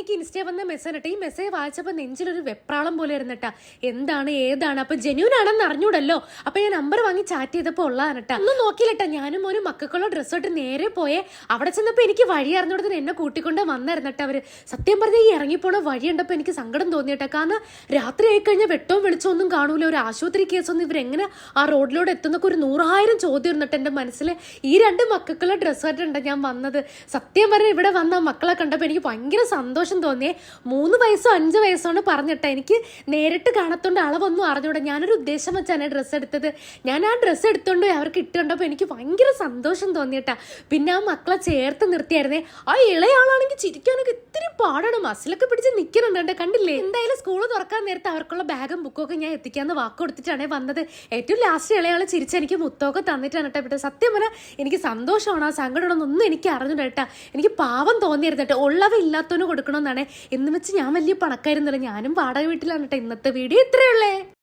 എനിക്ക് ഇൻസ്റ്റേ വന്ന മെസ്സേജ് ഇട്ട് ഈ മെസ്സേജ് വായിച്ചപ്പോൾ നെഞ്ചിലൊരു വെപ്രാളം പോലെ ഇരുന്നിട്ടാ. എന്താണ് ഏതാണ് അപ്പൊ ജെന്യൂൻ ആണെന്ന് അറിഞ്ഞൂടല്ലോ. അപ്പൊ ഞാൻ നമ്പർ വാങ്ങി ചാറ്റ് ചെയ്തപ്പോൾ ഉള്ളതാണിട്ടാ. ഒന്നും നോക്കിയില്ലട്ടാ. ഞാനും ഒരു മക്കൾക്കുള്ള ഡ്രസ്സ് ഇട്ട് നേരെ പോയെ. അവിടെ ചെന്നപ്പോൾ എനിക്ക് വഴി അറിഞ്ഞോടത്തിന് എന്നെ കൂട്ടിക്കൊണ്ട് വന്നിരുന്നിട്ട് അവര്. സത്യം പറഞ്ഞ ഈ ഇറങ്ങിപ്പോണ വഴി കണ്ടപ്പോൾ എനിക്ക് സങ്കടം തോന്നിയിട്ടാ. കാരണം രാത്രി ആയിക്കഴിഞ്ഞാൽ വെട്ടവും വെളിച്ചമൊന്നും കാണൂല. ഒരു ആശുപത്രി കേസൊന്നും ഇവരെങ്ങനെ ആ റോഡിലൂടെ എത്തുന്നൊക്കെ ഒരു 100,000 ചോദ്യം ഇരുന്നിട്ട് എന്റെ മനസ്സിൽ. ഈ 2 മക്കൾക്കുള്ള ഡ്രസ്സ് ആയിട്ടുണ്ട് ഞാൻ വന്നത്. സത്യം പറഞ്ഞ ഇവിടെ വന്ന മക്കളെ കണ്ടപ്പോൾ എനിക്ക് ഭയങ്കര സന്തോഷം തോന്നിയേ. 3 വയസ്സോ 5 വയസ്സോണ് പറഞ്ഞിട്ട്. എനിക്ക് നേരിട്ട് കാണത്തോണ്ട് അളവൊന്നും അറിഞ്ഞൂടാ. ഞാനൊരു ഉദ്ദേശം വെച്ചാണ് ഡ്രസ്സ് എടുത്തത്. ഞാൻ ആ ഡ്രസ്സ് എടുത്തോണ്ട് അവർക്ക് ഇട്ടുണ്ടപ്പോൾ എനിക്ക് ഭയങ്കര സന്തോഷം തോന്നിയിട്ടാ. പിന്നെ ആ മക്കളെ ചേർത്ത് നിർത്തിയായിരുന്നേ. ആ ഇളയാളാണെങ്കിൽ ചിരിക്കാനൊക്കെ ഇത്തിരി പാടാണ്. മസിലൊക്കെ പിടിച്ച് നിൽക്കുന്നുണ്ട് കണ്ടില്ലേ. എന്തായാലും സ്കൂൾ തുറക്കാൻ നേരത്തെ അവർക്കുള്ള ബാഗും ബുക്കൊക്കെ ഞാൻ എത്തിക്കാന്ന് വാക്ക് കൊടുത്തിട്ടാണ് വന്നത്. ഏറ്റവും ലാസ്റ്റ് ഇളയാൾ ചിരിച്ച് എനിക്ക് മുത്തൊക്കെ തന്നിട്ടാണ് കേട്ടോ. സത്യം പറഞ്ഞാൽ എനിക്ക് സന്തോഷമാണ്. ആ സങ്കടമാണെന്നൊന്നും എനിക്ക് അറിഞ്ഞിട്ട് കേട്ടാ. എനിക്ക് പാവം തോന്നിയിരുന്നിട്ട്. ഉള്ളവ ഇല്ലാത്തവന് കൊടുക്കണമെന്നാണ്. എന്ന് വെച്ച് ഞാൻ വലിയ പണക്കാരുന്നില്ല. ഞാനും വാടക വീട്ടിലാണ് കേട്ടോ. ഇന്നത്തെ വീഡിയോ ഇത്രയുള്ളേ.